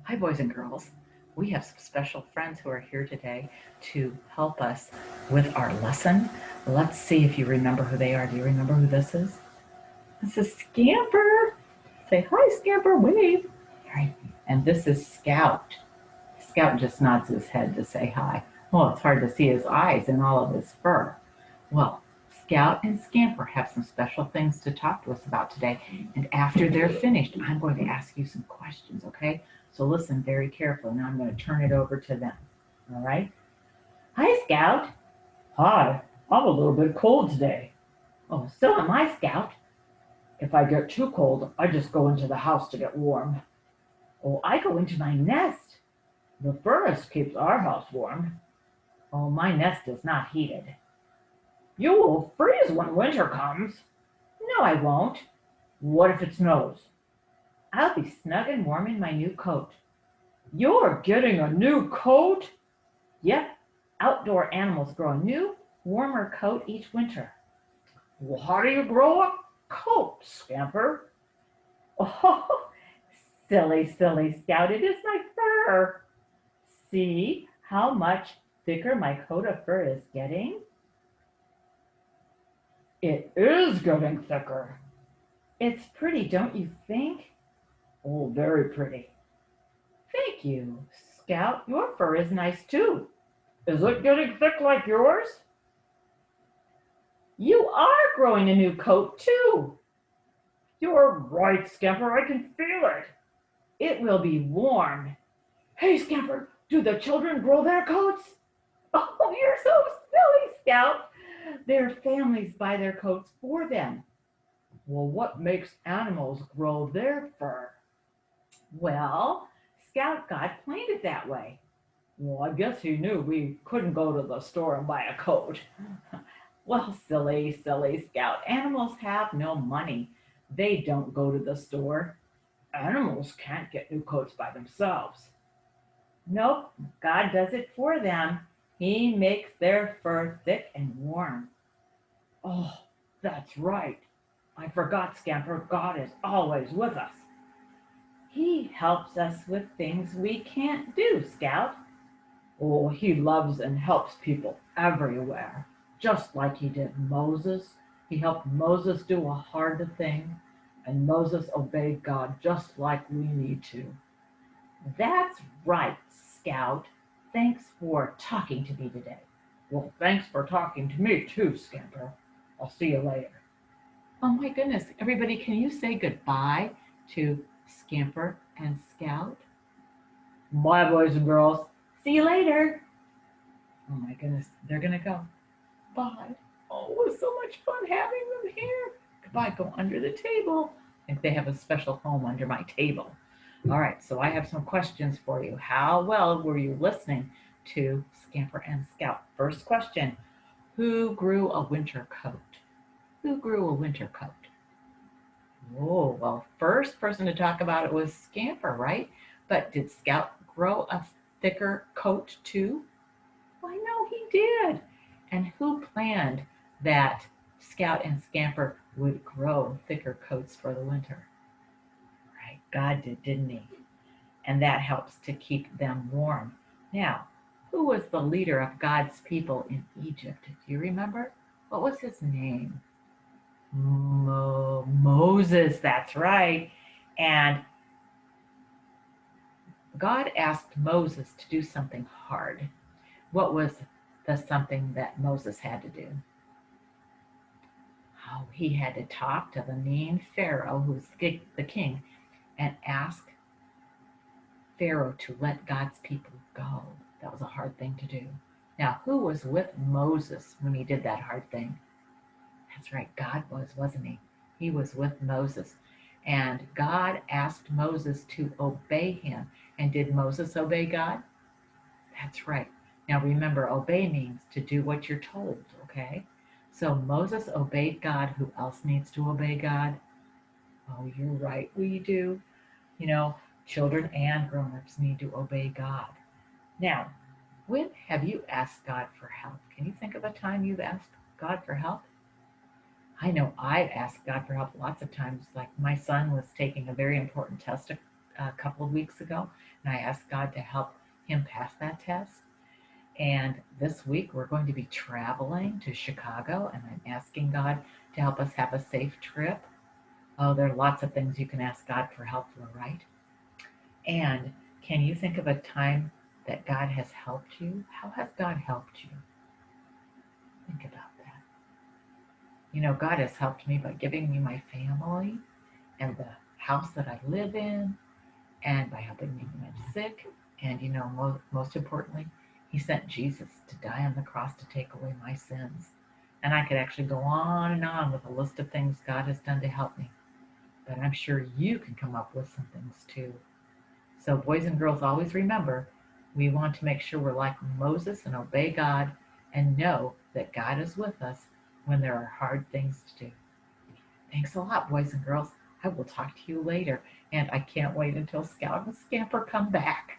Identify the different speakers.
Speaker 1: Hi, boys and girls. We have some special friends who are here today to help us with our lesson. Let's see if you remember who they are. Do you remember who this is? This is Scamper. Say hi, Scamper. Wave. All right. And this is Scout. Scout just nods his head to say hi. Well, it's hard to see his eyes and all of his fur. Well, Scout and Scamper have some special things to talk to us about today. And after they're finished, I'm going to ask you some questions, okay? So listen very carefully. Now I'm going to turn it over to them. All right? Hi, Scout.
Speaker 2: Hi, I'm a little bit cold today.
Speaker 1: Oh, so am I, Scout.
Speaker 2: If I get too cold, I just go into the house to get warm.
Speaker 1: Oh, I go into my nest.
Speaker 2: The furnace keeps our house warm.
Speaker 1: Oh, my nest is not heated.
Speaker 2: You will freeze when winter comes.
Speaker 1: No, I won't.
Speaker 2: What if it snows?
Speaker 1: I'll be snug and warm in my new coat.
Speaker 2: You're getting a new coat?
Speaker 1: Yep, outdoor animals grow a new, warmer coat each winter.
Speaker 2: Well, how do you grow a coat, Scamper?
Speaker 1: Oh, silly, silly Scout, it is my fur. See how much thicker my coat of fur is getting?
Speaker 2: It is getting thicker.
Speaker 1: It's pretty, don't you think?
Speaker 2: Oh, very pretty.
Speaker 1: Thank you, Scout. Your fur is nice too.
Speaker 2: Is it getting thick like yours?
Speaker 1: You are growing a new coat too.
Speaker 2: You're right, Scamper. I can feel it.
Speaker 1: It will be warm.
Speaker 2: Hey, Scamper, do the children grow their coats?
Speaker 1: Oh, you're so silly, Scout. Their families buy their coats for them.
Speaker 2: Well, what makes animals grow their fur?
Speaker 1: Well, Scout God planned it that way.
Speaker 2: Well, I guess he knew we couldn't go to the store and buy a coat.
Speaker 1: Well, silly, silly Scout. Animals have no money. They don't go to the store.
Speaker 2: Animals can't get new coats by themselves.
Speaker 1: Nope, God does it for them. He makes their fur thick and warm.
Speaker 2: Oh, that's right. I forgot, Scamper. God is always with us.
Speaker 1: He helps us with things we can't do, Scout.
Speaker 2: Oh, he loves and helps people everywhere. Just like he did Moses. He helped Moses do a hard thing, and Moses obeyed God just like we need to.
Speaker 1: That's right, Scout. Thanks for talking to me today.
Speaker 2: Well, thanks for talking to me too, Scamper. I'll see you later.
Speaker 1: Oh my goodness, everybody, can you say goodbye to Scamper and Scout?
Speaker 2: Bye, boys and girls.
Speaker 1: See you later. Oh my goodness, they're gonna go. Bye. Oh, it was so much fun having them here. Goodbye, go under the table. I think they have a special home under my table. All right, so I have some questions for you. How well were you listening to Scamper and Scout? First question, who grew a winter coat? Who grew a winter coat? Oh, well, first person to talk about it was Scamper, right? But did Scout grow a thicker coat too? Why, no, he did. And who planned that Scout and Scamper would grow thicker coats for the winter? Right, God did, didn't he? And that helps to keep them warm. Now, who was the leader of God's people in Egypt? Do you remember? What was his name? Moses, that's right. And God asked Moses to do something hard. What was the something that Moses had to do? Oh, he had to talk to the mean Pharaoh, who's the king, and ask Pharaoh to let God's people go. That was a hard thing to do. Now, who was with Moses when he did that hard thing? That's right, God was, wasn't he? He was with Moses. And God asked Moses to obey him. And did Moses obey God? That's right. Now remember, obey means to do what you're told, okay? So Moses obeyed God. Who else needs to obey God? Oh, you're right, we do. You know, children and grown-ups need to obey God. Now, when have you asked God for help? Can you think of a time you've asked God for help? I know I've asked God for help lots of times. Like my son was taking a very important test a couple of weeks ago, and I asked God to help him pass that test. And this week we're going to be traveling to Chicago, and I'm asking God to help us have a safe trip. Oh, there are lots of things you can ask God for help for, right? And can you think of a time that God has helped you? How has God helped you? Think about that. You know, God has helped me by giving me my family and the house that I live in, and by helping me when I'm sick. And, you know, most importantly, He sent Jesus to die on the cross to take away my sins. And I could actually go on and on with a list of things God has done to help me. But I'm sure you can come up with some things too. So, boys and girls, always remember we want to make sure we're like Moses and obey God and know that God is with us when there are hard things to do. Thanks a lot, boys and girls. I will talk to you later, and I can't wait until Scout and Scamper come back.